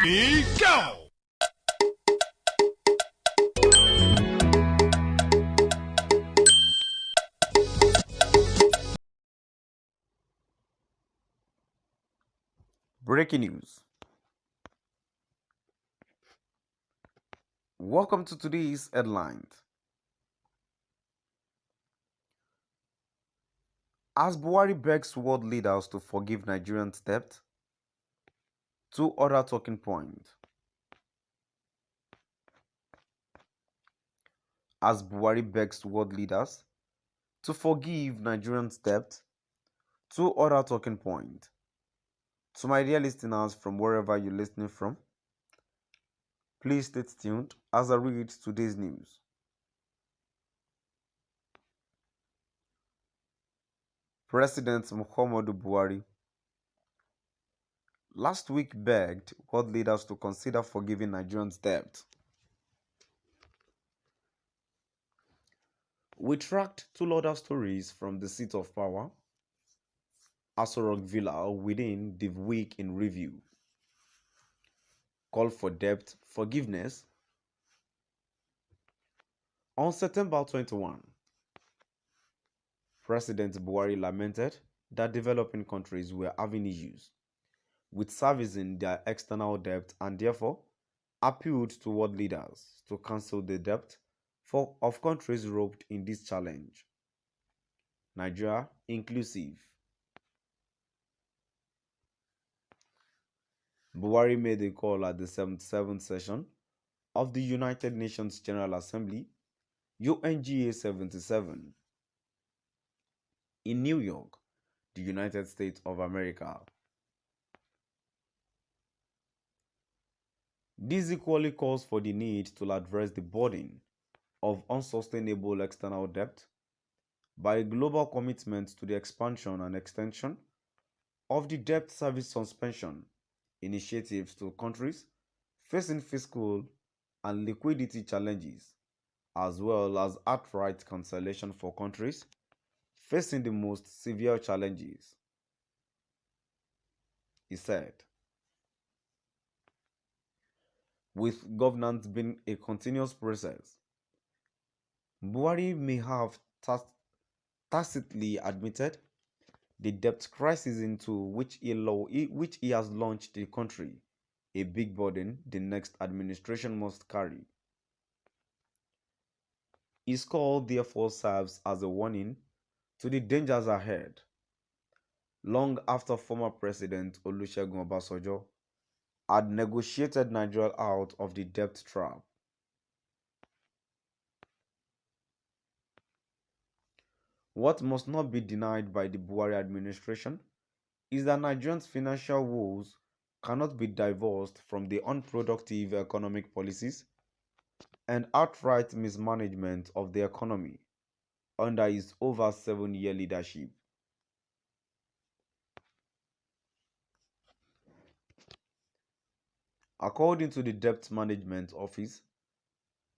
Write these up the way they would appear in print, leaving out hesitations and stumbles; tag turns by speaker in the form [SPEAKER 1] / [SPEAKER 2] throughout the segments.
[SPEAKER 1] Ready, go!
[SPEAKER 2] Breaking news. Welcome to today's headlines. As Buhari begs world leaders to forgive Nigerians' debt, two other talking points. As Buhari begs world leaders to forgive Nigerians' debt, two other talking points. To my dear listeners from wherever you're listening from, please stay tuned as I read today's news. President Muhammadu Buhari last week begged world leaders to consider forgiving Nigerians' debt. We tracked two other stories from the seat of power, Aso Rock Villa, within the week in review. Call for debt forgiveness. On September 21, President Buhari lamented that developing countries were having issues with servicing their external debt and therefore appealed to world leaders to cancel the debt of countries roped in this challenge, Nigeria inclusive. Buhari made a call at the 77th session of the United Nations General Assembly, UNGA 77, in New York, the United States of America. This equally calls for the need to address the burden of unsustainable external debt by a global commitment to the expansion and extension of the debt service suspension initiatives to countries facing fiscal and liquidity challenges, as well as outright cancellation for countries facing the most severe challenges, he said. With governance being a continuous process, Buhari may have tacitly admitted the debt crisis into which he has launched the country, a big burden the next administration must carry. His call therefore serves as a warning to the dangers ahead, long after former President Olusegun Obasanjo had negotiated Nigeria out of the debt trap. What must not be denied by the Buhari administration is that Nigerians' financial woes cannot be divorced from the unproductive economic policies and outright mismanagement of the economy under his over 7-year leadership. According to the Debt Management Office,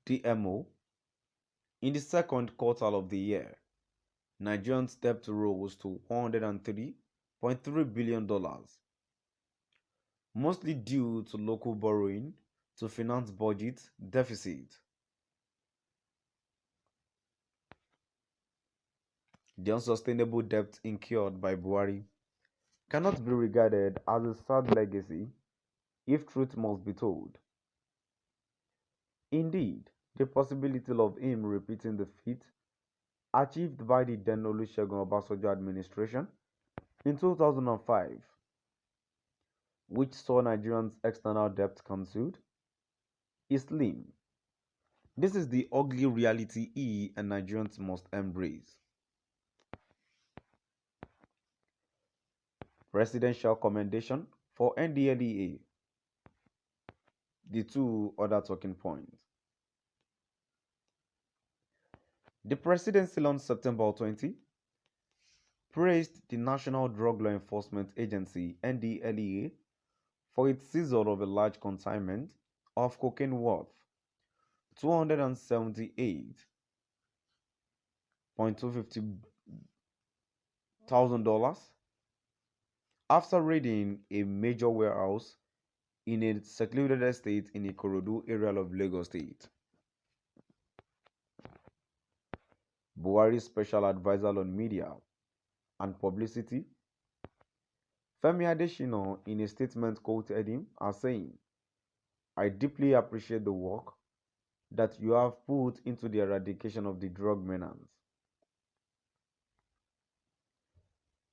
[SPEAKER 2] DMO, in the second quarter of the year, Nigerians' debt rose to $103.3 billion, mostly due to local borrowing to finance budget deficit. The unsustainable debt incurred by Buhari cannot be regarded as a sad legacy if truth must be told. Indeed, the possibility of him repeating the feat achieved by the then Olusegun Obasanjo administration in 2005, which saw Nigerians' external debt cancelled, is slim. This is the ugly reality he and Nigerians must embrace. Presidential commendation for NDLEA. The two other talking points. The presidency on September 20 praised the National Drug Law Enforcement Agency NDLEA for its seizure of a large consignment of cocaine worth $278,250,000 after raiding a major warehouse in a secluded estate in Ikorodu area of Lagos State. Buhari's special advisor on media and publicity, Femi Adesina, in a statement quoted him as saying, "I deeply appreciate the work that you have put into the eradication of the drug menace."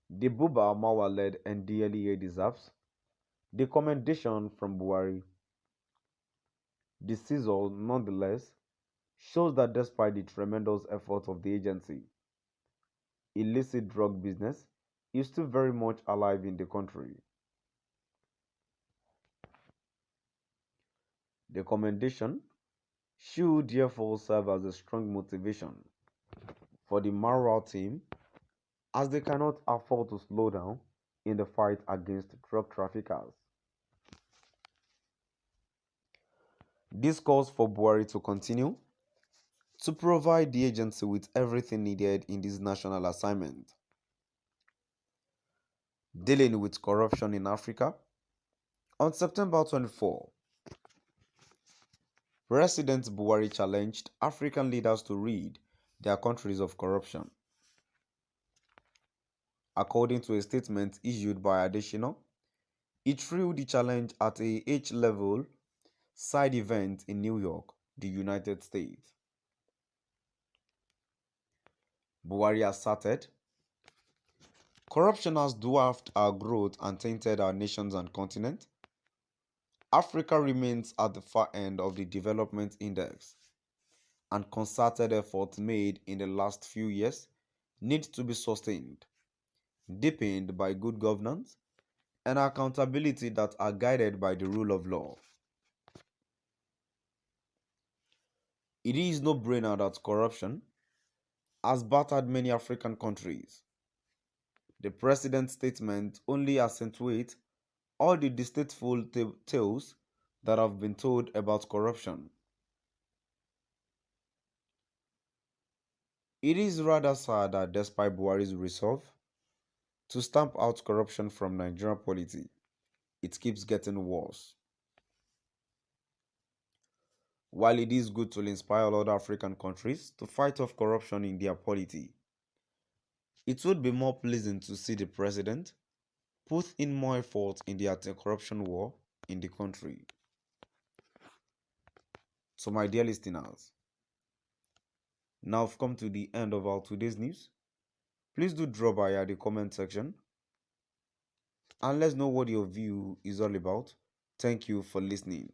[SPEAKER 2] The Buba Mawa-led NDLEA deserves the commendation from Buhari. The seizure, nonetheless, shows that despite the tremendous efforts of the agency, illicit drug business is still very much alive in the country. The commendation should therefore serve as a strong motivation for the Marwa team, as they cannot afford to slow down in the fight against drug traffickers. This calls for Buhari to continue to provide the agency with everything needed in this national assignment. Dealing with corruption in Africa, on September 24, President Buhari challenged African leaders to rid their countries of corruption. According to a statement issued by Adesina, he threw the challenge at a H-level side event in New York, the United States. Buhari asserted, "Corruption has dwarfed our growth and tainted our nations and continent. Africa remains at the far end of the development index, and concerted efforts made in the last few years need to be sustained, deepened by good governance and accountability that are guided by the rule of law." It is no brainer that corruption has battered many African countries. The president's statement only accentuates all the distasteful tales that have been told about corruption. It is rather sad that despite Buhari's resolve to stamp out corruption from Nigerian polity, it keeps getting worse. While it is good to inspire other African countries to fight off corruption in their polity, it would be more pleasing to see the president put in more effort in the anti-corruption war in the country. So my dear listeners, now I've come to the end of our today's news. Please do drop by at the comment section and let's know what your view is all about. Thank you for listening.